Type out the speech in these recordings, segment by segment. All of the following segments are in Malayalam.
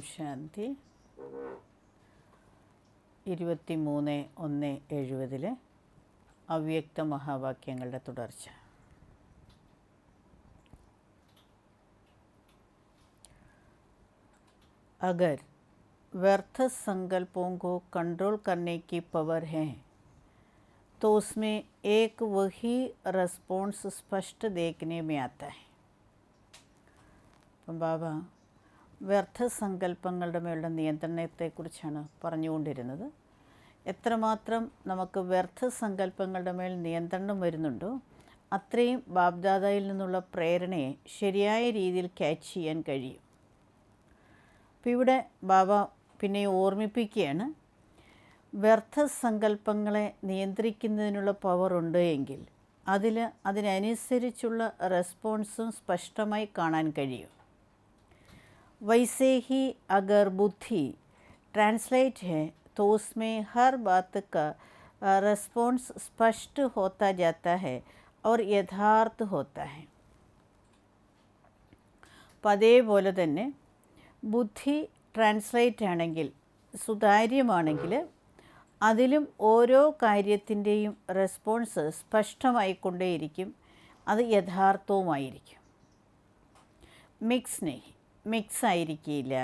ശാന്തി. 23/1/70 അവ്യക്ത മഹാവാക്യങ്ങളുടെ തുടർച്ച. अगर व्यर्थ संकल्पों को कंट्रोल करने की पावर है तो उसमें एक वही रिस्पॉन्स स्पष्ट देखने में आता है. അപ്പം ബാബ വ്യർത്ഥ സങ്കല്പങ്ങളുടെ മേലുള്ള നിയന്ത്രണത്തെക്കുറിച്ചാണ് പറഞ്ഞുകൊണ്ടിരുന്നത്. എത്രമാത്രം നമുക്ക് വ്യർത്ഥ സങ്കല്പങ്ങളുടെ മേൽ നിയന്ത്രണം വരുന്നുണ്ടോ അത്രയും ബാബ്ദാദയിൽ നിന്നുള്ള പ്രേരണയെ ശരിയായ രീതിയിൽ ക്യാച്ച് ചെയ്യാൻ കഴിയും. അപ്പോൾ ഇവിടെ ബാബ പിന്നെ ഓർമ്മിപ്പിക്കുകയാണ്, വ്യർത്ഥ സങ്കല്പങ്ങളെ നിയന്ത്രിക്കുന്നതിനുള്ള പവർ ഉണ്ട് എങ്കിൽ അതിനനുസരിച്ചുള്ള റെസ്പോൺസും സ്പഷ്ടമായി കാണാൻ കഴിയും. वैसे ही अगर बुद्धि ट्रांसलेट है तो उसमें हर बात का रिस्पॉन्स स्पष्ट होता जाता है और यथार्थ होता है. അപ്പം അതേപോലെ തന്നെ ബുദ്ധി ട്രാൻസ്ലേറ്റ് ആണെങ്കിൽ, സുതാര്യമാണെങ്കിൽ, അതിലും ഓരോ കാര്യത്തിൻ്റെയും റെസ്പോൺസ് സ്പഷ്ടമായിക്കൊണ്ടേയിരിക്കും, അത് യഥാർത്ഥവുമായിരിക്കും. മിക്സ് ആയിരിക്കില്ല.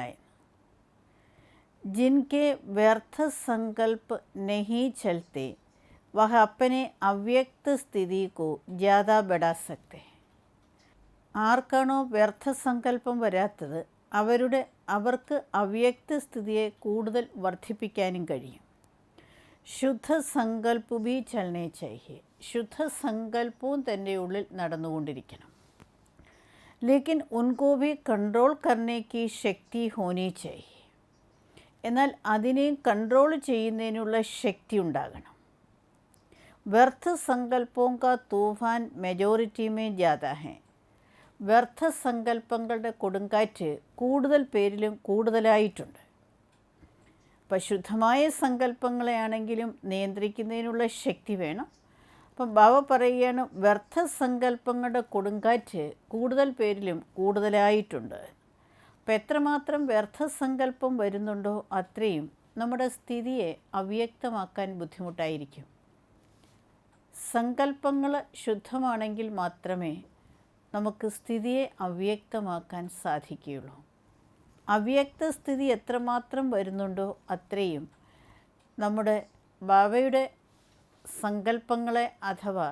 जिनके व्यर्थ संकल्प नहीं चलते वह अपने अव्यक्त स्थिति को ज़्यादा बढ़ा सकते हैं. ആർക്കാണോ വ്യർത്ഥ സങ്കല്പം വരാത്തത് അവർക്ക് അവ്യക്ത സ്ഥിതിയെ കൂടുതൽ വർദ്ധിപ്പിക്കാനും കഴിയും. ശുദ്ധ സങ്കല്പ ഭി ചലനെ ചാഹിയെ, ശുദ്ധ സങ്കല്പവും തൻ്റെ ഉള്ളിൽ നടന്നുകൊണ്ടിരിക്കണം. ലേക്കിൻ ഉൻകോ ഭി കൺട്രോൾ കർനെ കി ശക്തി ഹോനി ചാഹിയെ, എന്നാൽ അതിനെ കൺട്രോൾ ചെയ്യുന്നതിനുള്ള ശക്തി ഉണ്ടാകണം. വ്യർത്ഥ സങ്കല്പവും കാ തൂഫാൻ മെജോറിറ്റി മേ ജ്യാദാ ഹെ, വ്യർത്ഥ സങ്കല്പങ്ങളുടെ കൊടുങ്കാറ്റ് കൂടുതൽ പേരിലും കൂടുതലായിട്ടുണ്ട്. അപ്പം ശുദ്ധമായ സങ്കല്പങ്ങളെയാണെങ്കിലും നിയന്ത്രിക്കുന്നതിനുള്ള ശക്തി വേണം. അപ്പം ബാബ പറയുകയാണ്, വ്യർത്ഥ സങ്കല്പങ്ങളുടെ കൊടുങ്കാറ്റ് കൂടുതൽ പേരിലും കൂടുതലായിട്ടുണ്ട്. അപ്പം എത്രമാത്രം വ്യർത്ഥ സങ്കല്പം വരുന്നുണ്ടോ അത്രയും നമ്മുടെ സ്ഥിതിയെ അവ്യക്തമാക്കാൻ ബുദ്ധിമുട്ടായിരിക്കും. സങ്കല്പങ്ങൾ ശുദ്ധമാണെങ്കിൽ മാത്രമേ നമുക്ക് സ്ഥിതിയെ അവ്യക്തമാക്കാൻ സാധിക്കുകയുള്ളൂ. അവ്യക്ത സ്ഥിതി എത്രമാത്രം വരുന്നുണ്ടോ അത്രയും നമ്മുടെ ബാബയുടെ സങ്കല്പങ്ങളെ അഥവാ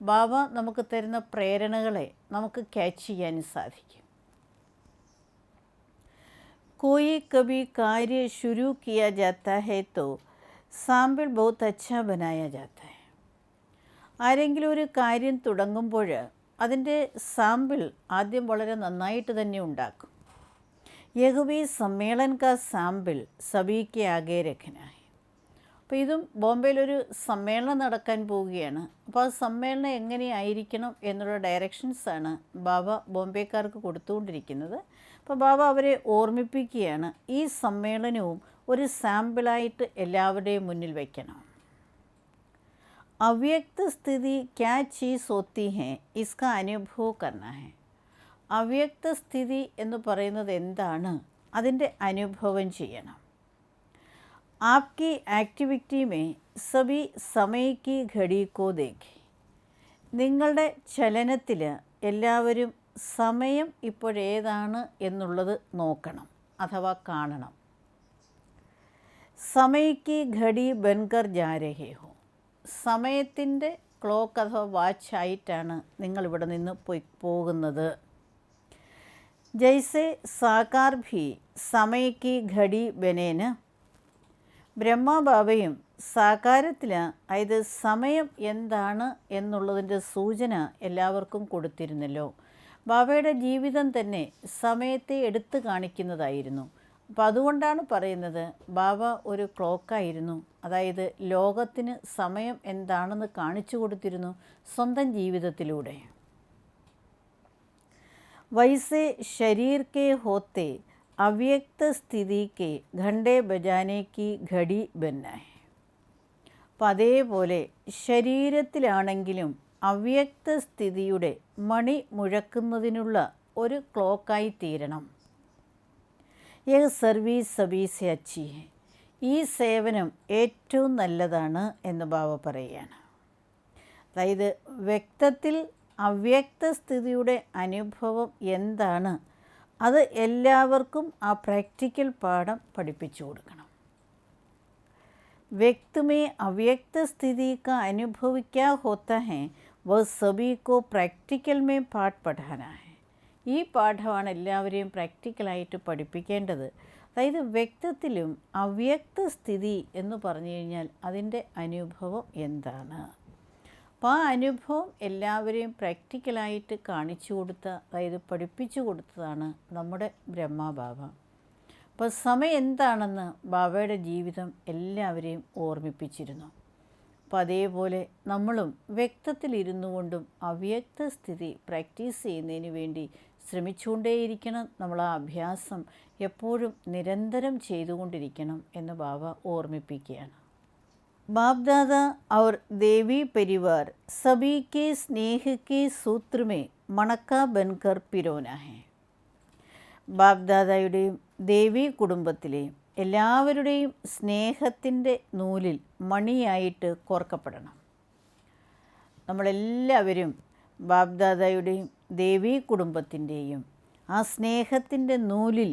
ബാബ നമുക്ക് തരുന്ന പ്രേരണകളെ നമുക്ക് ക്യാച്ച് ചെയ്യാനും സാധിക്കും. कोई कभी कार्य शुरू किया जाता है तो സാമ്പിൾ बहुत अच्छा बनाया जाता है. ആരെങ്കിലും ഒരു കാര്യം തുടങ്ങുമ്പോൾ അതിൻ്റെ സാമ്പിൾ ആദ്യം വളരെ നന്നായിട്ട് തന്നെ ഉണ്ടാക്കും. യഹ് സമ്മേളൻ കാ സാമ്പിൾ സഭയ്ക്ക് ആകെ രഖനായി. അപ്പോൾ ഇതും ബോംബെയിലൊരു സമ്മേളനം നടക്കാൻ പോവുകയാണ്. അപ്പോൾ ആ സമ്മേളനം എങ്ങനെയായിരിക്കണം എന്നുള്ള ഡയറക്ഷൻസാണ് ബാബ ബോംബെക്കാർക്ക് കൊടുത്തുകൊണ്ടിരിക്കുന്നത്. അപ്പോൾ ബാബ അവരെ ഓർമ്മിപ്പിക്കുകയാണ്, ഈ സമ്മേളനവും ഒരു സാമ്പിളായിട്ട് എല്ലാവരുടെയും മുന്നിൽ വയ്ക്കണം. അവ്യക്ത സ്ഥിതി ക്യാ ചീസ് ഹോത്തി ഹെ ഇസ്കാ അനുഭവ കർണ ഹെ. അവ്യക്ത സ്ഥിതി എന്ന് പറയുന്നത് എന്താണ്, അതിൻ്റെ അനുഭവം ചെയ്യണം. ആപ്കി ആക്ടിവിറ്റി മേ സഭി സമയക്ക് ഘടി കോ ദേഖി. നിങ്ങളുടെ ചലനത്തിൽ എല്ലാവരും സമയം ഇപ്പോഴേതാണ് എന്നുള്ളത് നോക്കണം അഥവാ കാണണം. സമയക്ക് ഘടി ബൻകർ ജാ രഹേ ഹോ. സമയത്തിൻ്റെ ക്ലോക്ക് അഥവാ വാച്ചായിട്ടാണ് നിങ്ങളിവിടെ നിന്ന് പോകുന്നത്. ജൈസെ സാകാർ ഭി സമയക്ക് ഘടി ബനേന്. ബ്രഹ്മബാബയും സാകാരത്തിൽ, അതായത് സമയം എന്താണ് എന്നുള്ളതിൻ്റെ സൂചന എല്ലാവർക്കും കൊടുത്തിരുന്നല്ലോ. ബാബയുടെ ജീവിതം തന്നെ സമയത്തെ എടുത്തു കാണിക്കുന്നതായിരുന്നു. അപ്പോൾ അതുകൊണ്ടാണ് പറയുന്നത് ബാബ ഒരു ക്ലോക്കായിരുന്നു, അതായത് ലോകത്തിന് സമയം എന്താണെന്ന് കാണിച്ചു കൊടുത്തിരുന്നു സ്വന്തം ജീവിതത്തിലൂടെ. വൈസെ ശരീർ കെ ഹോത്തെ അവ്യക്ത സ്ഥിതിക്ക് ഘണ്ടെ ബജാനേക്ക് ഘടി ബന്നായി. അപ്പം അതേപോലെ ശരീരത്തിലാണെങ്കിലും അവ്യക്ത സ്ഥിതിയുടെ മണി മുഴക്കുന്നതിനുള്ള ഒരു ക്ലോക്കായി തീരണം. യഹ് സർവീസ് സബീ സെ അച്ചി ഹെ. ഈ സേവനം ഏറ്റവും നല്ലതാണ് എന്ന് ബാബ പറയുകയാണ്. അതായത് വ്യക്തത്തിൽ അവ്യക്ത സ്ഥിതിയുടെ അനുഭവം എന്താണ്, അത് എല്ലാവർക്കും ആ പ്രാക്ടിക്കൽ പാഠം പഠിപ്പിച്ചു കൊടുക്കണം. व्यक्ति में अव्यक्त स्थिति का अनुभव क्या होता है वह सभी को प्रैक्टिकल में पाठ पढ़ाना है. ഈ പാഠമാണ് എല്ലാവരെയും പ്രാക്ടിക്കലായിട്ട് പഠിപ്പിക്കേണ്ടത്. അതായത് വ്യക്തത്തിലും അവ്യക്ത സ്ഥിതി എന്ന് പറഞ്ഞു കഴിഞ്ഞാൽ അതിൻ്റെ അനുഭവം എന്താണ്. അപ്പോൾ ആ അനുഭവം എല്ലാവരെയും പ്രാക്ടിക്കലായിട്ട് കാണിച്ചു കൊടുത്ത, അതായത് പഠിപ്പിച്ചു കൊടുത്തതാണ് നമ്മുടെ ബ്രഹ്മബാബ. അപ്പോൾ സമയം എന്താണെന്ന് ബാബയുടെ ജീവിതം എല്ലാവരെയും ഓർമ്മിപ്പിച്ചിരുന്നു. അപ്പോൾ അതേപോലെ നമ്മളും വ്യക്തത്തിലിരുന്നു കൊണ്ടും അവ്യക്ത സ്ഥിതി പ്രാക്ടീസ് ചെയ്യുന്നതിന് വേണ്ടി ശ്രമിച്ചുകൊണ്ടേയിരിക്കണം. നമ്മൾ ആ അഭ്യാസം എപ്പോഴും നിരന്തരം ചെയ്തുകൊണ്ടിരിക്കണം എന്ന് ബാബ ഓർമ്മിപ്പിക്കുകയാണ്. बाप दादा और देवी परिवार सभी के स्नेह के सूत्र में मणका बनकर पिरोना है. ബാപ്ദാദയുടെയും ദേവി കുടുംബത്തിലെയും എല്ലാവരുടെയും സ്നേഹത്തിൻ്റെ നൂലിൽ മണിയായിട്ട് കോർക്കപ്പെടണം. നമ്മളെല്ലാവരും ബാപ്ദാദയുടെയും ദേവി കുടുംബത്തിൻ്റെയും ആ സ്നേഹത്തിൻ്റെ നൂലിൽ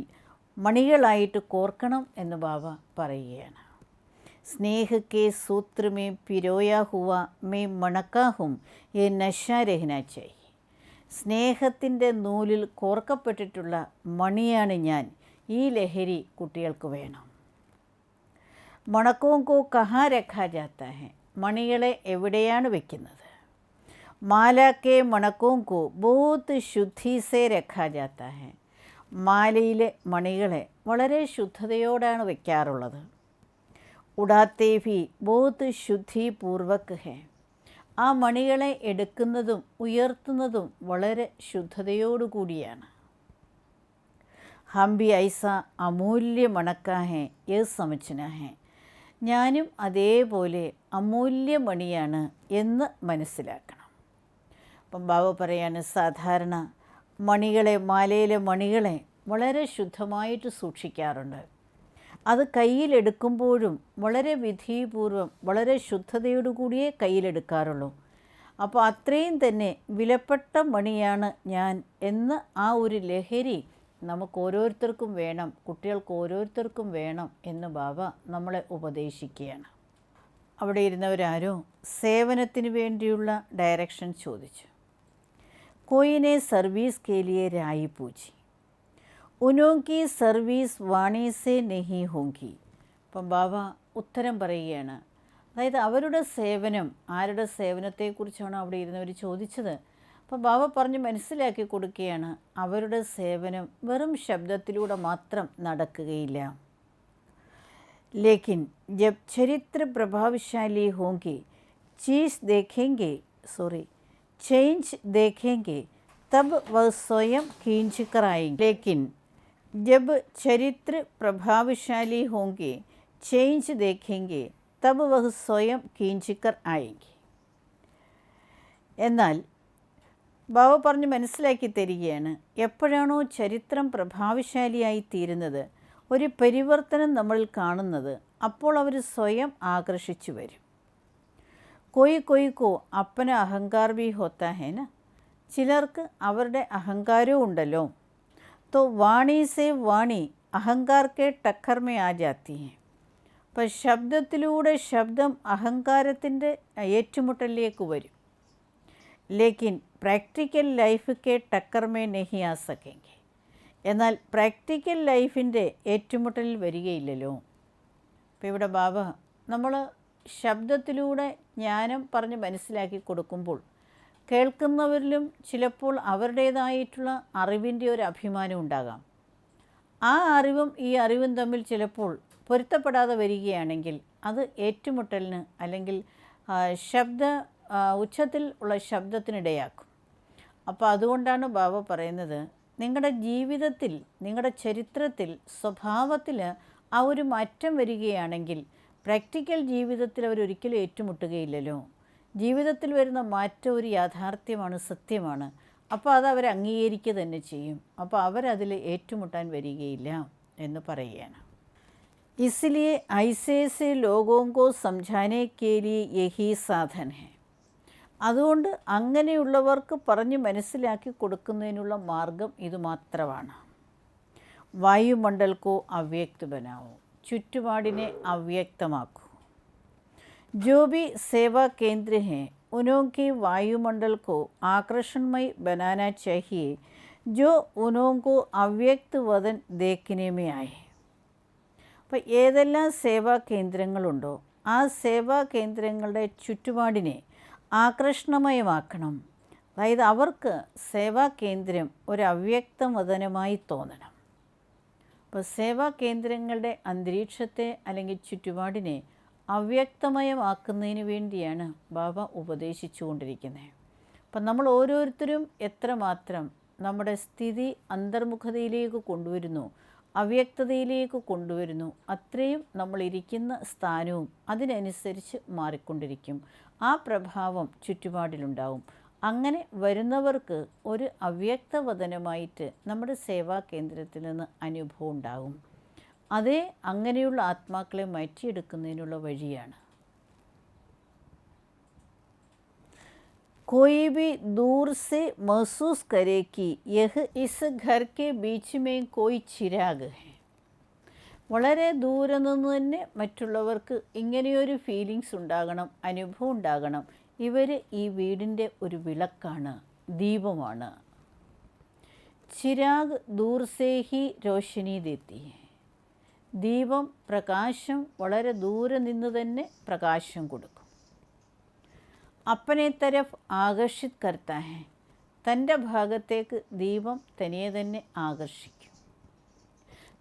മണികളായിട്ട് കോർക്കണം എന്ന് ബാബ പറയുകയാണ്. स्नेह के सूत्र में पिरोया हुआ मैं मणका हूँ ये नशा रहना चाहिए. സ്നേഹത്തിൻ്റെ നൂലിൽ കോർക്കപ്പെട്ടിട്ടുള്ള മണിയാണ് ഞാൻ. ഈ ലഹരി കുട്ടികൾക്ക് വേണം. മണക്കോം കോ കഹാ രഖാ ജാത്താ ഹെ. മണികളെ എവിടെയാണ് വെക്കുന്നത്? മാലാക്കെ മണക്കോം കോ ബഹുത് ശുദ്ധി സേ രഖാ ജാത്താ ഹെ. മാലയിലെ മണികളെ വളരെ ശുദ്ധതയോടാണ് വയ്ക്കാറുള്ളത്. ഉടാത്തേ ഭി ബഹുത് ശുദ്ധിപൂർവക് ഹെ. ആ മണികളെ എടുക്കുന്നതും ഉയർത്തുന്നതും വളരെ ശുദ്ധതയോടുകൂടിയാണ്. ഹം ഭി ഐസ അമൂല്യ മണക്കാ ഹെ യഹ് സമജ്നാ ഹെ. ഞാനും അതേപോലെ അമൂല്യമണിയാണ് എന്ന് മനസ്സിലാക്കണം. അപ്പം ബാബ പറയാണ്, സാധാരണ മണികളെ, മാലയിലെ മണികളെ വളരെ ശുദ്ധമായിട്ട് സൂക്ഷിക്കാറുണ്ട്. അത് കയ്യിലെടുക്കുമ്പോഴും വളരെ വിധിപൂർവ്വം വളരെ ശുദ്ധതയോടുകൂടിയേ കയ്യിലെടുക്കാറുള്ളൂ. അപ്പോൾ അത്രയും തന്നെ വിലപ്പെട്ട മണിയാണ് ഞാൻ എന്ന് ആ ഒരു ലഹരി നമുക്ക് ഓരോരുത്തർക്കും വേണം, കുട്ടികൾക്ക് ഓരോരുത്തർക്കും വേണം എന്ന് ബാബ നമ്മളെ ഉപദേശിക്കുകയാണ്. അവിടെ ഇരുന്നവരാരോ സേവനത്തിന് വേണ്ടിയുള്ള ഡയറക്ഷൻ ചോദിച്ചു. കോയിനെ സർവീസ് കേലിയെ രായി പൂജി, ഉനോങ്കി സർവീസ് വാണി സേ നെഹി ഹോങ്കി. അപ്പം ബാബ ഉത്തരം പറയുകയാണ്. അതായത് അവരുടെ സേവനം, ആരുടെ സേവനത്തെക്കുറിച്ചാണ് അവിടെ ഇരുന്നവർ ചോദിച്ചത്. അപ്പോൾ ബാബ പറഞ്ഞ് മനസ്സിലാക്കി കൊടുക്കുകയാണ്, അവരുടെ സേവനം വെറും ശബ്ദത്തിലൂടെ മാത്രം നടക്കുകയില്ല. ലേക്കിൻ ജബ് ചരിത്ര പ്രഭാവശാലി ഹോങ്കി ചേഞ്ച് ദേഖേങ്കെ തബ് വഹ് സ്വയം खींच कर आएंगे. लेकिन जब चरित्र प्रभावशाली होंगे चेंज देखेंगे तब वह स्वयं खींच कर आएंगे. എന്നാൽ ബാബ പറഞ്ഞ് മനസ്സിലാക്കി തരികയാണ്, എപ്പോഴാണോ ചരിത്രം പ്രഭാവശാലിയായി തീരുന്നത്, ഒരു പരിവർത്തനം നമ്മൾ കാണുന്നത്, അപ്പോൾ അവർ സ്വയം ആകർഷിച്ചു വരും. കോയി കോ അപ്പന അഹങ്കാർ ഭി ഹോത്താ ഹേ ന. ചിലർക്ക് അവരുടെ അഹങ്കാരവും ഉണ്ടല്ലോ. तो वाणी से वाणी अहंकार के टक्कर में आ जाती हैं. അപ്പോൾ ശബ്ദത്തിലൂടെ ശബ്ദം അഹങ്കാരത്തിൻ്റെ ഏറ്റുമുട്ടലിലേക്ക് വരും. ലേക്കിൻ practical life K decker may നഹി ആ സकेंगे. എന്നാൽ പ്രാക്ടിക്കൽ ലൈഫിൻ്റെ ഏറ്റുമുട്ടലിൽ വരികയില്ലല്ലോ. അപ്പോൾ ഇവിടെ ബാബ നമ്മൾ ശബ്ദത്തിലൂടെ ജ്ഞാനം പറഞ്ഞ് മനസ്സിലാക്കി കൊടുക്കുമ്പോൾ കേൾക്കുന്നവരിലും ചിലപ്പോൾ അവരുടേതായിട്ടുള്ള അറിവിൻ്റെ ഒരു അഭിമാനം ഉണ്ടാകാം. ആ അറിവും ഈ അറിവും തമ്മിൽ ചിലപ്പോൾ പൊരുത്തപ്പെടാതെ വരികയാണെങ്കിൽ അത് ഏറ്റുമുട്ടലിന് അല്ലെങ്കിൽ ഉച്ചത്തിൽ ഉള്ള ശബ്ദത്തിനിടയാക്കും. അപ്പോൾ അതുകൊണ്ടാണ് ബാബ പറയുന്നത്, നിങ്ങളുടെ ജീവിതത്തിൽ, നിങ്ങളുടെ ചരിത്രത്തിൽ, സ്വഭാവത്തിൽ ആ ഒരു മാറ്റം വരികയാണെങ്കിൽ പ്രാക്ടിക്കൽ ജീവിതത്തിൽ അവരൊരിക്കലും ഏറ്റുമുട്ടുകയില്ലല്ലോ. ജീവിതത്തിൽ വരുന്ന മാറ്റം ഒരു യാഥാർത്ഥ്യമാണ്, സത്യമാണ്. അപ്പോൾ അത് അവർ അംഗീകരിക്കുക തന്നെ ചെയ്യും. അപ്പോൾ അവരതിൽ ഏറ്റുമുട്ടാൻ വരികയില്ല. എന്ന് പറയുകയാണ്. इसलिए ऐसे ऐसे लोगों को समझाने के लिए यही साधन है. അതുകൊണ്ട് അങ്ങനെയുള്ളവർക്ക് പറഞ്ഞ് മനസ്സിലാക്കി കൊടുക്കുന്നതിനുള്ള മാർഗം ഇതുമാത്രമാണ്. വായുമണ്ഡൽ കോ അവ്യക്ത ബനാവോ, ചുറ്റുപാടിനെ അവ്യക്തമാക്കൂ. जो भी सेवा केंद्र हैं उनके वायुमंडल को आकर्षणमय बनाना चाहिए, जो उनको അവ്യക്ത വദൻ देखने में आए. അപ്പോൾ ഏതെല്ലാം സേവാ കേന്ദ്രങ്ങളുണ്ടോ ആ സേവാ കേന്ദ്രങ്ങളുടെ ചുറ്റുപാടിനെ ആകർഷണമയമാക്കണം. അതായത് അവർക്ക് സേവാ കേന്ദ്രം ഒരു അവ്യക്തവദനമായി തോന്നണം. അപ്പോൾ സേവാ കേന്ദ്രങ്ങളുടെ അന്തരീക്ഷത്തെ അല്ലെങ്കിൽ ചുറ്റുപാടിനെ അവ്യക്തമയമാക്കുന്നതിന് വേണ്ടിയാണ് ബാബ ഉപദേശിച്ചുകൊണ്ടിരിക്കുന്നത്. അപ്പം നമ്മൾ ഓരോരുത്തരും എത്രമാത്രം നമ്മുടെ സ്ഥിതി അന്തർമുഖതയിലേക്ക് കൊണ്ടുവരുന്നു, അവ്യക്തതയിലേക്ക് കൊണ്ടുവരുന്നു, അത്രയും നമ്മളിരിക്കുന്ന സ്ഥാനവും അതിനനുസരിച്ച് മാറിക്കൊണ്ടിരിക്കും. ആ പ്രഭാവം ചുറ്റുപാടിലുണ്ടാവും. അങ്ങനെ വരുന്നവർക്ക് ഒരു അവ്യക്തവദനമായിട്ട് നമ്മുടെ സേവാ കേന്ദ്രത്തിൽ നിന്ന് അനുഭവം ഉണ്ടാകും. അതേ അങ്ങനെയുള്ള ആത്മാക്കളെ മാറ്റിയെടുക്കുന്നതിനുള്ള വഴിയാണ്. कोई भी दूर से महसूस करे कि यह इस घर के बीच में कोई चिराग है. വളരെ ദൂരെ നിന്ന് തന്നെ മറ്റുള്ളവർക്ക് ഇങ്ങനെയൊരു ഫീലിങ്സ് ഉണ്ടാകണം, അനുഭവം ഉണ്ടാകണം. ഇവർ ഈ വീടിൻ്റെ ഒരു വിളക്കാണ്, ദീപമാണ്. ചിരാഗ് ദൂർ സേ ഹി രോഷനി ദേത്തി. ദീപം പ്രകാശം വളരെ ദൂരെ നിന്ന് തന്നെ പ്രകാശം കൊടുക്കും. അപ്പനെ തരഫ് ആകർഷിത് കർത്താ ഹെ, തൻ്റെ ഭാഗത്തേക്ക് ദീപം തനിയെ തന്നെ ആകർഷിക്കും.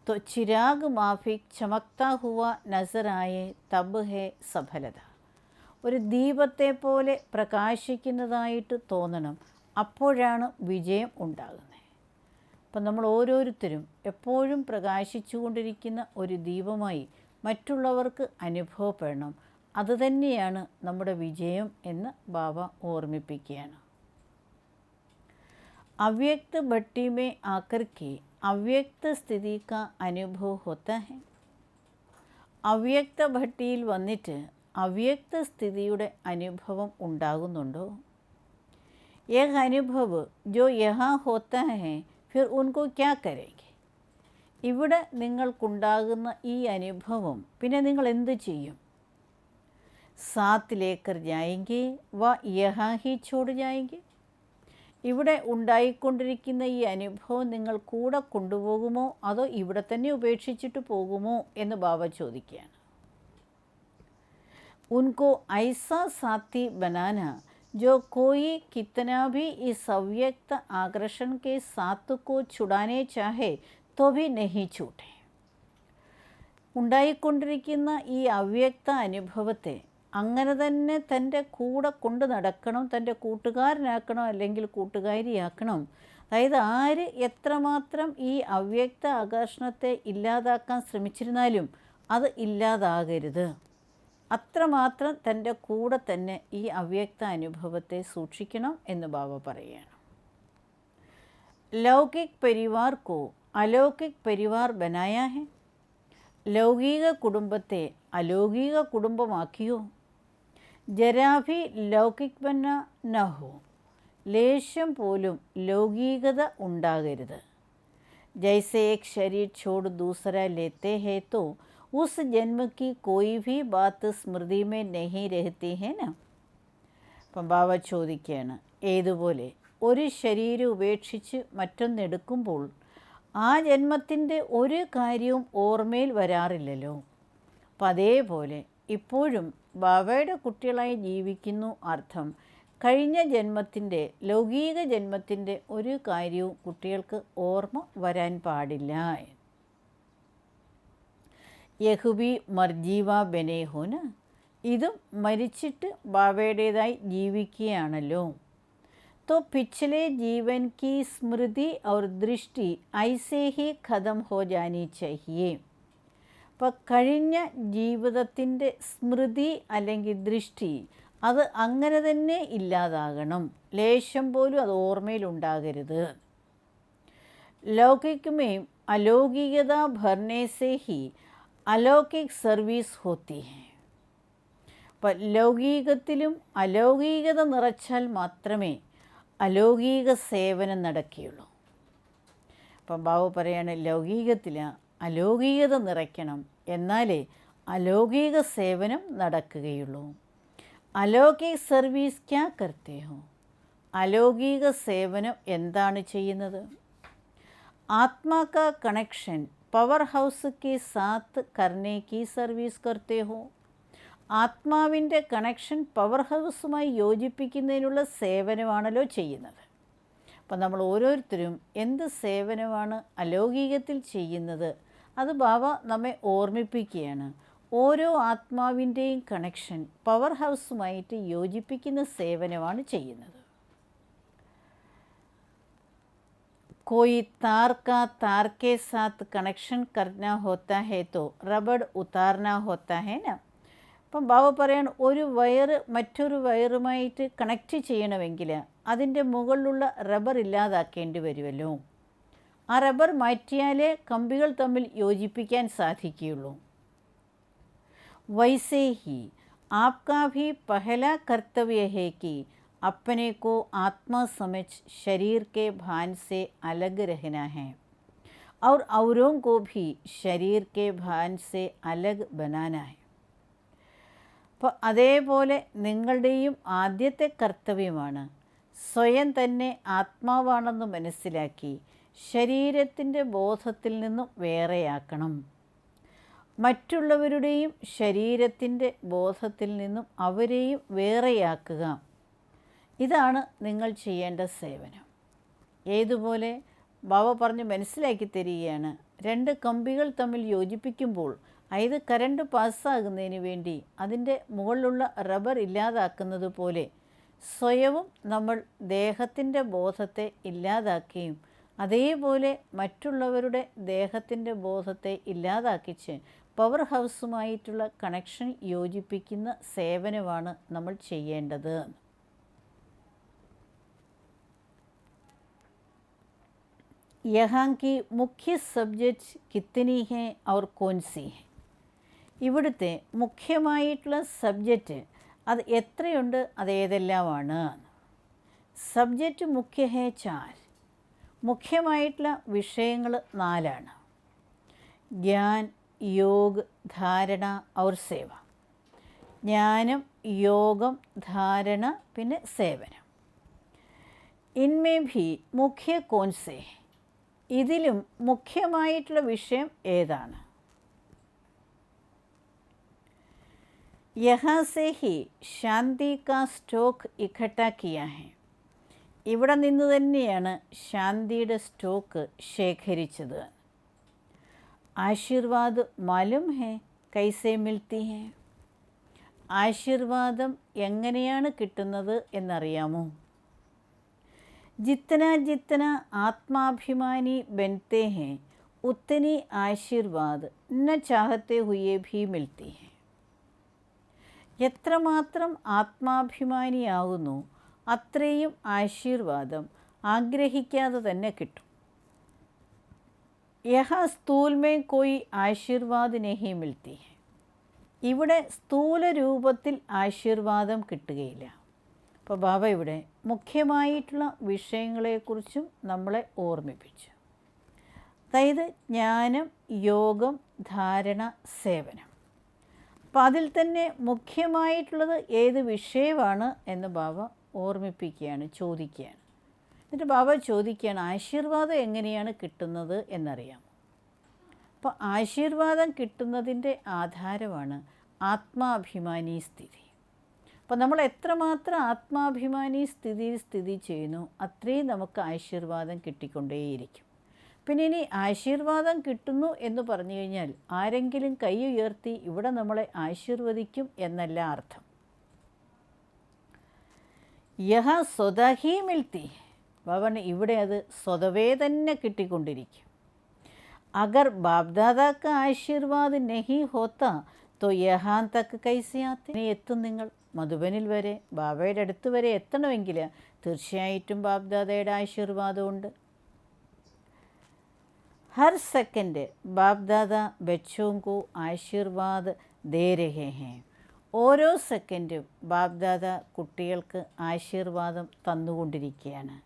तो चिराग माफिक चमकता हुआ नजर आए तब है സഫലത. ഒരു ദീപത്തെ പോലെ പ്രകാശിക്കുന്നതായിട്ട് തോന്നണം, അപ്പോഴാണ് വിജയം ഉണ്ടാകുന്നത്. അപ്പം നമ്മൾ ഓരോരുത്തരും എപ്പോഴും പ്രകാശിച്ചു കൊണ്ടിരിക്കുന്ന ഒരു ദീപമായി മറ്റുള്ളവർക്ക് അനുഭവപ്പെടണം. അതുതന്നെയാണ് നമ്മുടെ വിജയം എന്ന് ബാബ ഓർമ്മിപ്പിക്കുകയാണ്. അവ്യക്ത ഭട്ടി മേ ആകർ കെ അവ്യക്ത സ്ഥിതി കാ അനുഭവ ഹോത്താ ഹെ. അവ്യക്ത ഭട്ടിയിൽ വന്നിട്ട് അവ്യക്ത സ്ഥിതിയുടെ അനുഭവം ഉണ്ടാകുന്നുണ്ടോ? ഏക അനുഭവ് ജോ യഹാ ഹോത്താ ഹെ ഫിർ ഉൻകോ ക്യാ കരേംഗെ. ഇവിടെ നിങ്ങൾക്കുണ്ടാകുന്ന ഈ അനുഭവം പിന്നെ നിങ്ങൾ എന്ത് ചെയ്യും? സാത്ത് ലേക്കർ ജായെങ്കെ വ യഹാ ഹി ചോട് ജായെങ്കെ. ഇവിടെ ഉണ്ടായിക്കൊണ്ടിരിക്കുന്ന ഈ അനുഭവം നിങ്ങൾ കൂടെ കൊണ്ടുപോകുമോ അതോ ഇവിടെ തന്നെ ഉപേക്ഷിച്ചിട്ട് പോകുമോ എന്ന് ബാബ ചോദിക്കുകയാണ്. ഉൻകോ ഐസാ സാത്തി ബനാന जो कोई कितना भी इस अव्यक्त आकर्षण के साथ को छुड़ाने चाहे तो भी नहीं छूटे. ഉണ്ടായിക്കൊണ്ടിരിക്കുന്ന ഈ അവ്യക്ത അനുഭവത്തെ അങ്ങനെ തന്നെ തൻ്റെ കൂടെ കൊണ്ട് നടക്കണം, തൻ്റെ കൂട്ടുകാരനാക്കണം അല്ലെങ്കിൽ കൂട്ടുകാരിയാക്കണം. അതായത് ആര് എത്രമാത്രം ഈ അവ്യക്ത ആകർഷണത്തെ ഇല്ലാതാക്കാൻ ശ്രമിച്ചിരുന്നാലും അത് ഇല്ലാതാകരുത്. അത്രമാത്രം തൻ്റെ കൂടെ തന്നെ ഈ അവ്യക്ത അനുഭവത്തെ സൂക്ഷിക്കണം എന്ന് ബാബ പറയുകയാണ്. ലൗകിക് പരിവാർ കോ അലൗകിക് പരിവാർ ബനായാ ഹെ. ലൗകിക കുടുംബത്തെ അലൗകിക കുടുംബമാക്കിയോ? ജരാഭി ലൗകിക് ബന്ന ന ഹോ. ലേശം പോലും ലൗകികത ഉണ്ടാകരുത്. ജൈസെ ഏക് ശരീർ छोड़ दूसरा लेते हैं तो उस जन्म की कोई भी बात स्मृति में नहीं रहती है ना. അപ്പം ബാബ ചോദിക്കുകയാണ്, ഏതുപോലെ ഒരു ശരീരം ഉപേക്ഷിച്ച് മറ്റൊന്നെടുക്കുമ്പോൾ ആ ജന്മത്തിൻ്റെ ഒരു കാര്യവും ഓർമ്മയിൽ വരാറില്ലല്ലോ. അപ്പം അതേപോലെ ഇപ്പോഴും ബാബയുടെ കുട്ടികളായി ജീവിക്കുന്നു. അർത്ഥം കഴിഞ്ഞ ജന്മത്തിൻ്റെ ലൗകിക ജന്മത്തിൻ്റെ ഒരു കാര്യവും കുട്ടികൾക്ക് ഓർമ്മ വരാൻ പാടില്ല. യഹുബി മർജീവ ബനേ ഹോന. ഇതും മരിച്ചിട്ട് ബാബയുടേതായി ജീവിക്കുകയാണല്ലോ. तो पिछले जीवन की स्मृति और दृष्टि ऐसे ही ख़त्म हो जानी चाहिए. അപ്പോൾ കഴിഞ്ഞ ജീവിതത്തിൻ്റെ സ്മൃതി അല്ലെങ്കിൽ ദൃഷ്ടി അത് അങ്ങനെ തന്നെ ഇല്ലാതാകണം. ലേശം പോലും അത് ഓർമ്മയിലുണ്ടാകരുത്. लौकिक में अलौकिकता भरने से ही अलौकिक सर्वीस होती है. അപ്പം ലൗകികത്തിലും അലൗകികത നിറച്ചാൽ മാത്രമേ അലൗകിക സേവനം നടക്കുകയുള്ളൂ. അപ്പം ബാബു പറയാണ് ലൗകികത്തിൽ അലൗകികത നിറയ്ക്കണം, എന്നാലേ അലൗകിക സേവനം നടക്കുകയുള്ളൂ. അലൗകിക് സർവീസ് ക്യാ കർത്തേ ഹോ? അലൗകിക സേവനം എന്താണ് ചെയ്യുന്നത്? ആത്മാ കാ കണക്ഷൻ പവർ ഹൗസ് കെ സാത്ത് കർണേ കി സർവീസ് കർത്തേ ഹോ? ആത്മാവിൻ്റെ കണക്ഷൻ പവർ ഹൗസുമായി യോജിപ്പിക്കുന്നതിനുള്ള സേവനമാണല്ലോ ചെയ്യുന്നത്. അപ്പം നമ്മൾ ഓരോരുത്തരും എന്ത് സേവനമാണ് അലൗകികത്തിൽ ചെയ്യുന്നത്, അത് ബാബ നമ്മെ ഓർമ്മിപ്പിക്കുകയാണ്. ഓരോ ആത്മാവിൻ്റെയും കണക്ഷൻ പവർ ഹൗസുമായിട്ട് യോജിപ്പിക്കുന്ന സേവനമാണ് ചെയ്യുന്നത്. कोई तार का तार के साथ कनेक्शन करना होता है तो रबड़ उतारना होता है ना. അപ്പം ബാബ പറയാൻ ഒരു വയറ് മറ്റൊരു വയറുമായിട്ട് കണക്റ്റ് ചെയ്യണമെങ്കിൽ അതിൻ്റെ മുകളിലുള്ള റബ്ബർ ഇല്ലാതാക്കേണ്ടി വരുമല്ലോ. ആ റബ്ബർ മാറ്റിയാലേ കമ്പികൾ തമ്മിൽ യോജിപ്പിക്കാൻ സാധിക്കുകയുള്ളൂ. वैसे ही आपका भी पहला कर्तव्य है कि अपने को आत्मा समझ शरीर के भान से अलग रहना है और औरों को भी शरीर के भान से अलग बनाना है. അപ്പോൾ അതേപോലെ നിങ്ങളുടെയും ആദ്യത്തെ കർത്തവ്യമാണ് സ്വയം തന്നെ ആത്മാവാണെന്ന് മനസ്സിലാക്കി ശരീരത്തിൻ്റെ ബോധത്തിൽ നിന്നും വേറെയാക്കണം. മറ്റുള്ളവരുടെയും ശരീരത്തിൻ്റെ ബോധത്തിൽ നിന്നും അവരെയും വേറെയാക്കുക. ഇതാണ് നിങ്ങൾ ചെയ്യേണ്ട സേവനം. ഏതുപോലെ ബാബ പറഞ്ഞ് മനസ്സിലാക്കി തരികയാണ്. രണ്ട് കമ്പികൾ തമ്മിൽ യോജിപ്പിക്കുമ്പോൾ അതായത് കറണ്ട് പാസ്സാകുന്നതിന് വേണ്ടി അതിൻ്റെ മുകളിലുള്ള റബ്ബർ ഇല്ലാതാക്കുന്നത് പോലെ സ്വയവും നമ്മൾ ദേഹത്തിൻ്റെ ബോധത്തെ ഇല്ലാതാക്കുകയും അതേപോലെ മറ്റുള്ളവരുടെ ദേഹത്തിൻ്റെ ബോധത്തെ ഇല്ലാതാക്കിച്ച് പവർ ഹൗസുമായിട്ടുള്ള കണക്ഷൻ യോജിപ്പിക്കുന്ന സേവനമാണ് നമ്മൾ ചെയ്യേണ്ടത്. യഹാം കി മുഖ്യ സബ്ജക്റ്റ് കിത്തനി ഹെ ഔർ കോൻസി ഹെ? ഇവിടുത്തെ മുഖ്യമായിട്ടുള്ള സബ്ജക്റ്റ് അത് എത്രയുണ്ട്, അതേതെല്ലാമാണ്? സബ്ജക്റ്റ് മുഖ്യ ഹെ 4. മുഖ്യമായിട്ടുള്ള വിഷയങ്ങൾ 4 ജ്ഞാൻ, योग, ധാരണ ഔർ സേവ. ജ്ഞാനം, യോഗം, ധാരണ, പിന്നെ സേവനം. ഇൻമേ ഭി മുഖ്യ കോൻസേ? ഇതിലും മുഖ്യമായിട്ടുള്ള വിഷയം ഏതാണ്? യഹാ സേ ഹി ശാന്തി കാ സ്റ്റോക്ക് ഇക്കട്ടാ കിയാ ഹെ? ഇവിടെ നിന്ന് തന്നെയാണ് ശാന്തിയുടെ സ്റ്റോക്ക് ശേഖരിച്ചത്. ആശീർവാദ് മാലൂം ഹെ കൈസേ മിൽത്തി ഹെ? ആശീർവാദം എങ്ങനെയാണ് കിട്ടുന്നത് എന്നറിയാമോ? ജിത്തന ജിത്തന ആത്മാഭിമാനി ബൻത്തെ ഹെ ഉത്തനി ആശീർവാദ് ന ചാഹത്തെ ഹുയെ ഭി മിൽത്തി ഹെ. എത്രമാത്രം ആത്മാഭിമാനിയാകുന്നു അത്രയും ആശീർവാദം ആഗ്രഹിക്കാതെ തന്നെ കിട്ടും. യഹാ സ്ഥൂൽ മേ കോയി ആശീർവാദ് നഹി മിൽത്തി ഹെ? ഇവിടെ സ്ഥൂല രൂപത്തിൽ ആശീർവാദം കിട്ടുകയില്ല. അപ്പോൾ ബാബ ഇവിടെ മുഖ്യമായിട്ടുള്ള വിഷയങ്ങളെക്കുറിച്ചും നമ്മളെ ഓർമ്മിപ്പിച്ചു. അതായത് ജ്ഞാനം, യോഗം, ധാരണ, സേവനം. അപ്പോൾ അതിൽ തന്നെ മുഖ്യമായിട്ടുള്ളത് ഏത് വിഷയമാണ് എന്ന് ബാബ ഓർമ്മിപ്പിക്കുകയാണ്, ചോദിക്കുകയാണ്. എന്നിട്ട് ബാബ ചോദിക്കുകയാണ് ആശീർവാദം എങ്ങനെയാണ് കിട്ടുന്നത് എന്നറിയാം. അപ്പോൾ ആശീർവാദം കിട്ടുന്നതിൻ്റെ ആധാരമാണ് ആത്മാഭിമാനി സ്ഥിതി. അപ്പോൾ നമ്മൾ എത്രമാത്രം ആത്മാഭിമാനി സ്ഥിതിയിൽ സ്ഥിതി ചെയ്യുന്നു അത്രയും നമുക്ക് ആശീർവാദം കിട്ടിക്കൊണ്ടേയിരിക്കും. പിന്നെ ഇനി ആശീർവാദം കിട്ടുന്നു എന്ന് പറഞ്ഞു കഴിഞ്ഞാൽ ആരെങ്കിലും കൈ ഉയർത്തി ഇവിടെ നമ്മളെ ആശീർവദിക്കും എന്നല്ല അർത്ഥം. യഹ സ്വതഹി മിൽത്തി, ഭവൻ ഇവിടെ അത് സ്വതവേ തന്നെ കിട്ടിക്കൊണ്ടിരിക്കും. അഗർ ബാപ്ദാദാ കാ ആശീർവാദ് നഹി ഹോത്താ തോ യഹാൻ തക്ക് കൈസേ ആത്തെ? എത്തും നിങ്ങൾ മധുബനിൽ വരെ, ബാബയുടെ അടുത്ത് വരെ എത്തണമെങ്കിൽ തീർച്ചയായിട്ടും ബാപ്ദാദയുടെ ആശീർവാദമുണ്ട്. हर सेकंड बाप दादा बच्चों को ആശീർവാദ് ദേ രഹേ ഹേ. ഓരോ സെക്കൻഡും ബാപ് ദാദ കുട്ടികൾക്ക് ആശീർവാദം തന്നുകൊണ്ടിരിക്കുകയാണ്.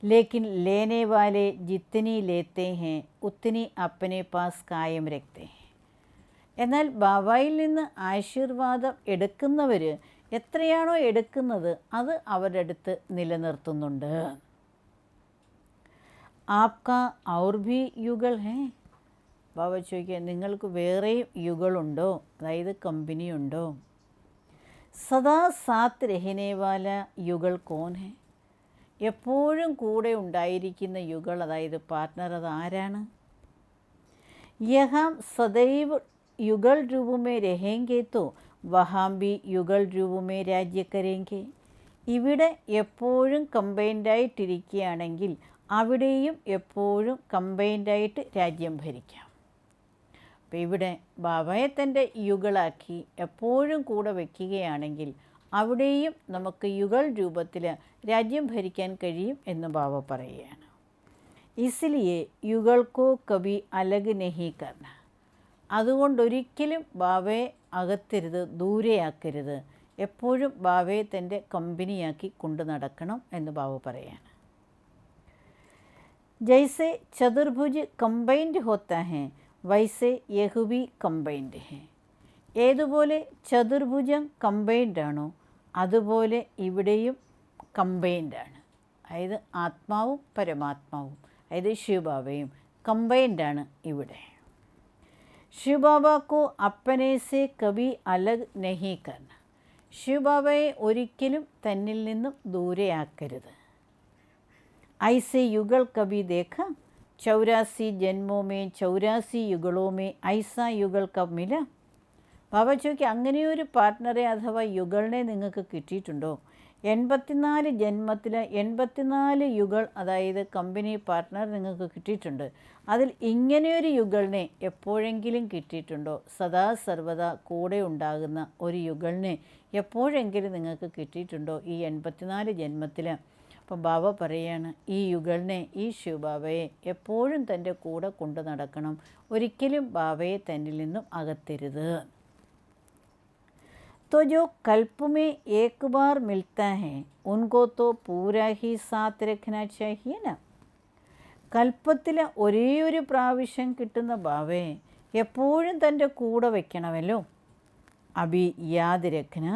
ലേക്കിൻ ലേനെ വാലെ ജിത്തനി ലേത്തെ ഹേ ഉത്തനി അപ്പനെ പാസ് കായം രഖ്തേ ഹേ. എന്നാൽ ബാബായിൽ നിന്ന് ആശീർവാദം എടുക്കുന്നവർ എത്രയാണോ എടുക്കുന്നത് അത് അവരുടെ അടുത്ത് നിലനിർത്തുന്നുണ്ട്. ആപ്കാ ഔർ ഭി യുഗൾ ഹേ. ബാബ ചോദിക്കുക, നിങ്ങൾക്ക് വേറെയും യുഗളുണ്ടോ, അതായത് കമ്പനിയുണ്ടോ? സദാ സാത്ത് രഹനെ വാല യുഗൾ കോൻ ഹേ. എപ്പോഴും കൂടെ ഉണ്ടായിരിക്കുന്ന യുഗൾ, അതായത് പാർട്ട്ണർ, അത് ആരാണ്? യഹാം സദൈവ് യുഗൾ രൂപമേ രഹേങ്കെ തോ വഹാം ബി യുഗൾ രൂപമേ രാജ്യ കരേങ്കെ. ഇവിടെ എപ്പോഴും കമ്പൈൻഡായിട്ടിരിക്കുകയാണെങ്കിൽ അവിടെയും എപ്പോഴും കമ്പൈൻഡായിട്ട് രാജ്യം ഭരിക്കാം. അപ്പോൾ ഇവിടെ ബാബയെ തൻ്റെ യുഗളാക്കി എപ്പോഴും കൂടെ വയ്ക്കുകയാണെങ്കിൽ അവിടെയും നമുക്ക് യുഗൾ രൂപത്തിൽ രാജ്യം ഭരിക്കാൻ കഴിയും എന്ന് ബാബ പറയുകയാണ്. ഇസ്ലിയെ യുഗൾക്കോ കബി അലഗ് നഹി കർണ. അതുകൊണ്ടൊരിക്കലും ബാബയെ അകത്തരുത്, ദൂരെയാക്കരുത്. എപ്പോഴും ബാബയെ തൻ്റെ കമ്പനിയാക്കി കൊണ്ടു നടക്കണം എന്ന് ബാബ പറയുകയാണ്. जैसे चतुर्भुज कंबाइंड होता है वैसे यह भी कंबाइंड है. ഏതുപോലെ ചതുർഭുജം കമ്പൈൻഡ് ആണോ അതുപോലെ ഇവിടെയും കമ്പൈൻഡാണ്. അതായത് ആത്മാവും പരമാത്മാവും, അതായത് ശിവബാബയും കമ്പൈൻഡാണ് ഇവിടെ. ശിവബാബാക്കോ അപ്പനെ സെ കബി അലഗ് നഹി കർണ. ശിവബാബയെ ഒരിക്കലും തന്നിൽ നിന്നും ദൂരെയാക്കരുത്. ऐसे युगल कभी देखा? 84 जन्मों में 84 युगलों में ऐसा युगल कब मिला? ബാബ ചോദിക്കുക, അങ്ങനെയൊരു പാർട്ട്ണറെ അഥവാ യുഗളിനെ നിങ്ങൾക്ക് കിട്ടിയിട്ടുണ്ടോ? 84 ജന്മത്തിൽ 84 യുഗൾ, അതായത് കമ്പനി പാർട്ട്ണർ നിങ്ങൾക്ക് കിട്ടിയിട്ടുണ്ട്. അതിൽ ഇങ്ങനെയൊരു യുഗളിനെ എപ്പോഴെങ്കിലും കിട്ടിയിട്ടുണ്ടോ? സദാ സർവദാ കൂടെ ഉണ്ടാകുന്ന ഒരു യുഗളിനെ എപ്പോഴെങ്കിലും നിങ്ങൾക്ക് കിട്ടിയിട്ടുണ്ടോ ഈ 84 ജന്മത്തിൽ? അപ്പം ബാബ പറയാണ്, ഈ യുഗളിനെ, ഈ ശിവബാബയെ എപ്പോഴും തൻ്റെ കൂടെ കൊണ്ടു നടക്കണം. ഒരിക്കലും ബാബയെ തന്നിൽ നിന്നും അകത്തരുത്. तो जो कल्प में एक बार मिलता है उनको तो पूरा ही साथ रखना चाहिए ना. കൽപ്പത്തിൽ ഒരേ ഒരു പ്രാവശ്യം കിട്ടുന്ന ബാബയെ എപ്പോഴും തൻ്റെ കൂടെ വയ്ക്കണമല്ലോ. അഭി യാദ് രഖ്ന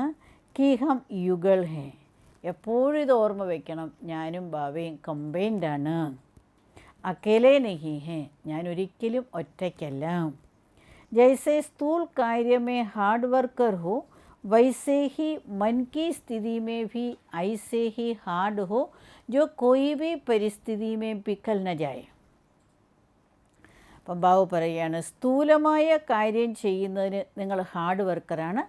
കി ഹം യുഗൾ ഹേ. എപ്പോഴും ഇത് ഓർമ്മ വയ്ക്കണം, ഞാനും ബാബയും കമ്പൈൻഡാണ്. അക്കേലേ നഹി ഹേ, ഞാൻ ഒരിക്കലും ഒറ്റയ്ക്കല്ല. ജൈസെ സ്ഥൂൽ കാര്യമേ ഹാർഡ് വർക്കർ ഹോ वैसे ही मन की स्थिति में भी ऐसे ही हार्ड हो जो कोई भी परिस्थिति में बिखल न जाए. അപ്പം ബാബു പറയുകയാണ്, സ്ഥൂലമായ കാര്യം ചെയ്യുന്നതിന് നിങ്ങൾ ഹാർഡ് വർക്കറാണ്.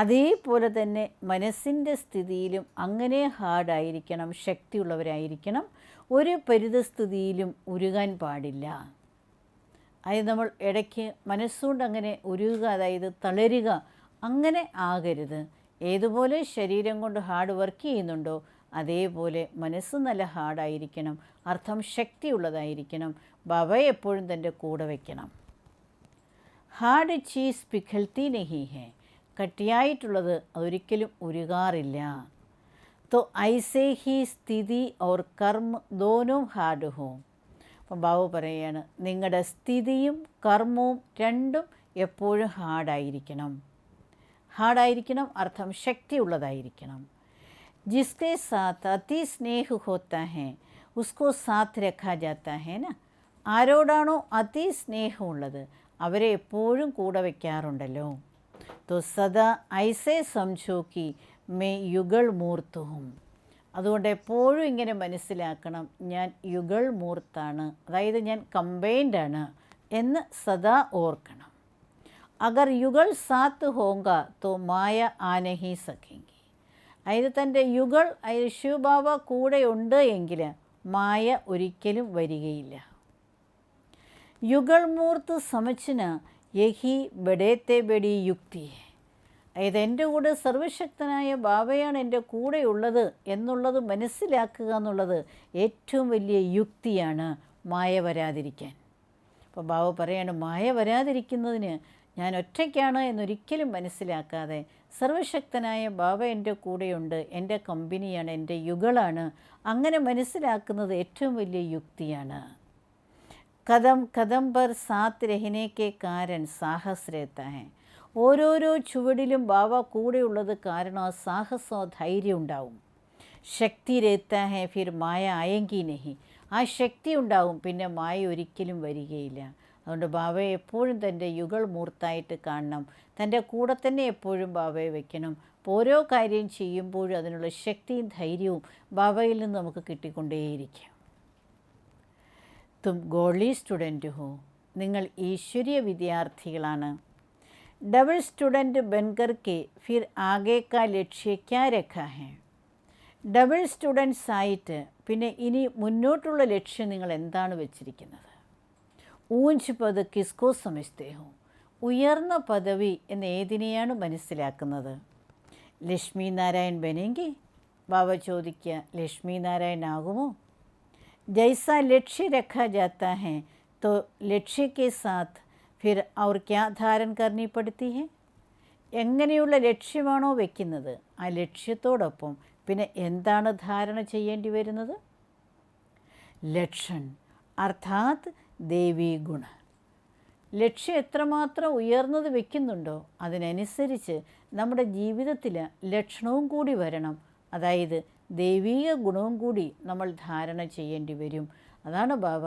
അതേപോലെ തന്നെ മനസ്സിൻ്റെ സ്ഥിതിയിലും അങ്ങനെ ഹാർഡായിരിക്കണം, ശക്തിയുള്ളവരായിരിക്കണം. ഒരു പരിതസ്ഥിതിയിലും ഉരുകാൻ പാടില്ല. അതായത് നമ്മൾ ഇടയ്ക്ക് മനസ്സുകൊണ്ട് അങ്ങനെ ഉരുകുക, അതായത് തളരുക, അങ്ങനെ ആകരുത്. ഏതുപോലെ ശരീരം കൊണ്ട് ഹാർഡ് വർക്ക് ചെയ്യുന്നുണ്ടോ അതേപോലെ മനസ്സ് നല്ല ഹാർഡായിരിക്കണം, അർത്ഥം ശക്തിയുള്ളതായിരിക്കണം. ബാബയെ എപ്പോഴും തൻ്റെ കൂടെ വയ്ക്കണം. ഹാർഡ് ചീസ് പിഘൽത്തി നഹി ഹേ. കട്ടിയായിട്ടുള്ളത് അതൊരിക്കലും ഉരുകാറില്ല. തോ ഐസേ ഹി സ്ഥിതി ഓർ കർമ്മ ദോനോ ഹാർഡ് ഹോ. അപ്പം ബാബു പറയുകയാണ്, നിങ്ങളുടെ സ്ഥിതിയും കർമ്മവും രണ്ടും എപ്പോഴും ഹാർഡായിരിക്കണം. ഹാർഡായിരിക്കണം അർത്ഥം ശക്തിയുള്ളതായിരിക്കണം. ജിസ്കെ സാത്ത് അതി സ്നേഹ ഹോത്താ ഹേ ഉസ്കോ സാത്ത് രഖാ ജാത്താ ഹേ ന. ആരോടാണോ അതി സ്നേഹമുള്ളത് അവരെ എപ്പോഴും കൂടെ വയ്ക്കാറുണ്ടല്ലോ. തോ സദാ ഐസേ സംജോ കി മേ യുഗൾ മൂർത്ത് ഹും. അതുകൊണ്ട് എപ്പോഴും ഇങ്ങനെ മനസ്സിലാക്കണം, ഞാൻ യുഗൾ മൂർത്താണ്, അതായത് ഞാൻ കമ്പൈൻഡാണ് എന്ന് സദാ ഓർക്കണം. അഗർ യുഗൾ സാത്ത് ഹോങ്ക തോ മായ ആനഹി സഖേങ്കി. അതായത് തൻ്റെ യുഗൾ, അതായത് ശിവബാബ കൂടെയുണ്ട് എങ്കിൽ മായ ഒരിക്കലും വരികയില്ല. യുഗൾ മൂർത്ത് സമച്ചിന് യഹി ബഡേത്തെ ബഡി യുക്തി. അതായത് എൻ്റെ കൂടെ സർവശക്തനായ ബാബയാണ് എൻ്റെ കൂടെയുള്ളത് എന്നുള്ളത് മനസ്സിലാക്കുക എന്നുള്ളത് ഏറ്റവും വലിയ യുക്തിയാണ് മായ വരാതിരിക്കാൻ. അപ്പോൾ ബാബ പറയാണ്, മായ വരാതിരിക്കുന്നതിന് ഞാൻ ഒറ്റയ്ക്കാണ് എന്നൊരിക്കലും മനസ്സിലാക്കാതെ സർവശക്തനായ ബാബ എൻ്റെ കൂടെയുണ്ട്, എൻ്റെ കമ്പനിയാണ്, എൻ്റെ യുഗളാണ്, അങ്ങനെ മനസ്സിലാക്കുന്നത് ഏറ്റവും വലിയ യുക്തിയാണ്. കദം കദം പർ സാത്ത് രഹനേക്കെ കാരൻ സാഹസ് രഹത്താ ഹെ. ഓരോരോ ചുവടിലും ബാബ കൂടെയുള്ളത് കാരണം ആ സാഹസോ ധൈര്യം ഉണ്ടാവും. ശക്തി രഹത്താ ഹെ ഫിർ മായ ആയെങ്കി നഹി. ആ ശക്തി ഉണ്ടാവും, പിന്നെ മായ ഒരിക്കലും വരികയില്ല. അതുകൊണ്ട് ബാബയെ എപ്പോഴും തൻ്റെ യുഗൾ മൂർത്തായിട്ട് കാണണം, തൻ്റെ കൂടെ തന്നെ എപ്പോഴും ബാബയെ വെക്കണം. അപ്പോൾ ഓരോ കാര്യം ചെയ്യുമ്പോഴും അതിനുള്ള ശക്തിയും ധൈര്യവും ബാബയിൽ നിന്ന് നമുക്ക് കിട്ടിക്കൊണ്ടേയിരിക്കും. തും ഗോളി സ്റ്റുഡൻറ്റ് ഹോ, നിങ്ങൾ ഈശ്വരീയ വിദ്യാർത്ഥികളാണ്. ഡബിൾ സ്റ്റുഡൻറ്റ് ബൻകർ കെ ഫിർ ആകെ കാ ലക്ഷ്യ ക്യാ രഖാ ഹെ. ഡബിൾ സ്റ്റുഡൻറ്റ്സ് ആയിട്ട് പിന്നെ ഇനി മുന്നോട്ടുള്ള ലക്ഷ്യം നിങ്ങൾ എന്താണ് വെച്ചിരിക്കുന്നത്? ഊഞ്ച് പദ കിസ്കോ സമജ്തേ ഹോ, ഉയർന്ന പദവി എന്ന് ഏതിനെയാണ് മനസ്സിലാക്കുന്നത്? ലക്ഷ്മി നാരായൺ ബനെങ്കി? ബാബ ചോദിക്കുക, ലക്ഷ്മി നാരായൺ ആകുമോ? जैसा लक्ष्य रखा जाता है तो लक्ष्य के साथ फिर और क्या धारण करनी पड़ती है? എങ്ങനെയുള്ള ലക്ഷ്യമാണോ വയ്ക്കുന്നത് ആ ലക്ഷ്യത്തോടൊപ്പം പിന്നെ എന്താണ് ധാരണ ചെയ്യേണ്ടി വരുന്നത്? ലക്ഷൻ അർത്ഥാത് ദേവീ ഗുണ. ലക്ഷ്യം എത്രമാത്രം ഉയർന്നത് വയ്ക്കുന്നുണ്ടോ അതിനനുസരിച്ച് നമ്മുടെ ജീവിതത്തിൽ ലക്ഷണവും കൂടി വരണം. അതായത് ദൈവീക ഗുണവും കൂടി നമ്മൾ ധാരണ ചെയ്യേണ്ടി വരും. അതാണ് ബാബ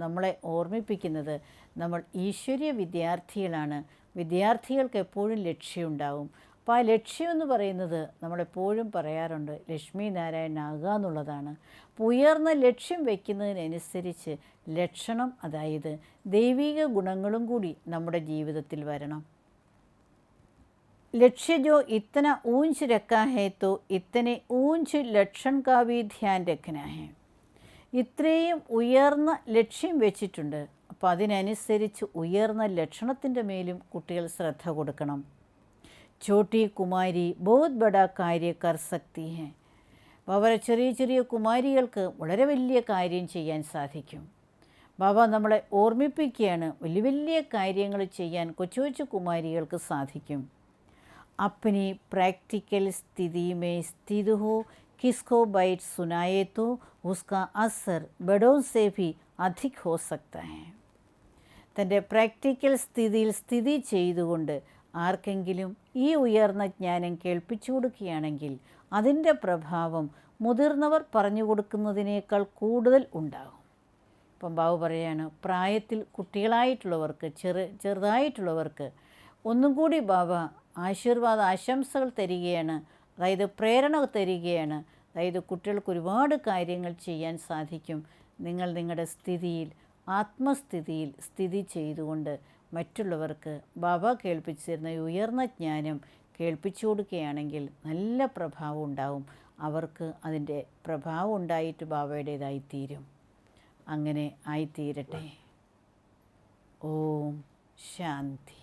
നമ്മളെ ഓർമ്മിപ്പിക്കുന്നത്. നമ്മൾ ഈശ്വരീയ വിദ്യാർത്ഥികളാണ്. വിദ്യാർത്ഥികൾക്ക് എപ്പോഴും ലക്ഷ്യമുണ്ടാവും. അപ്പോൾ ആ ലക്ഷ്യമെന്ന് പറയുന്നത് നമ്മളെപ്പോഴും പറയാറുണ്ട്, ലക്ഷ്മി നാരായണനാകുക എന്നുള്ളതാണ്. അപ്പോൾ ഉയർന്ന ലക്ഷ്യം വയ്ക്കുന്നതിനനുസരിച്ച് ലക്ഷണം, അതായത് ദൈവീക ഗുണങ്ങളും കൂടി നമ്മുടെ ജീവിതത്തിൽ വരണം. लक्ष्य जो इतना ऊंच रखा है तो इतने ऊंच लक्षण का भी ध्यान रखना है. ഇത്രയും ഉയർന്ന ലക്ഷ്യം വെച്ചിട്ടുണ്ട്, അപ്പോൾ അതിനനുസരിച്ച് ഉയർന്ന ലക്ഷണത്തിൻ്റെ മേലും കുട്ടികൾ ശ്രദ്ധ കൊടുക്കണം. ചോട്ടി കുമാരി ബഹുത് ബഡാ കാര്യ കർ സക്തി ഹെ. വളരെ ചെറിയ ചെറിയ കുമാരികൾക്ക് വളരെ വലിയ കാര്യം ചെയ്യാൻ സാധിക്കും. ബാബ നമ്മളെ ഓർമ്മിപ്പിക്കുകയാണ്, വലിയ വലിയ കാര്യങ്ങൾ ചെയ്യാൻ കൊച്ചു കൊച്ചു കുമാരികൾക്ക് സാധിക്കും. अपनी प्रैक्टिकल स्थिति में स्थित हो, किसको बैठ सुनाए तो उसका असर बड़ों से भी अधिक हो सकता है. തൻ്റെ പ്രാക്ടിക്കൽ സ്ഥിതിയിൽ സ്ഥിതി ചെയ്തുകൊണ്ട് ആർക്കെങ്കിലും ഈ ഉയർന്ന ജ്ഞാനം കേൾപ്പിച്ചു കൊടുക്കുകയാണെങ്കിൽ അതിൻ്റെ പ്രഭാവം മുതിർന്നവർ പറഞ്ഞു കൊടുക്കുന്നതിനേക്കാൾ കൂടുതൽ ഉണ്ടാകും. ഇപ്പം ബാബു പറയാണ്, പ്രായത്തിൽ കുട്ടികളായിട്ടുള്ളവർക്ക് ചെറുതായിട്ടുള്ളവർക്ക് ഒന്നും കൂടി ബാബ ആശംസകൾ തരികയാണ്. അതായത് പ്രേരണ തരികയാണ്. അതായത് കുട്ടികൾക്ക് ഒരുപാട് കാര്യങ്ങൾ ചെയ്യാൻ സാധിക്കും. നിങ്ങൾ നിങ്ങളുടെ സ്ഥിതിയിൽ, ആത്മസ്ഥിതിയിൽ സ്ഥിതി ചെയ്തുകൊണ്ട് മറ്റുള്ളവർക്ക് ബാബ കേൾപ്പിച്ചു തരുന്ന ഉയർന്ന ജ്ഞാനം കേൾപ്പിച്ചു കൊടുക്കുകയാണെങ്കിൽ നല്ല പ്രഭാവം ഉണ്ടാവും. അവർക്ക് അതിൻ്റെ പ്രഭാവം ഉണ്ടായിട്ട് ബാബയുടേതായിത്തീരും. അങ്ങനെ ആയിത്തീരട്ടെ. ഓം ശാന്തി.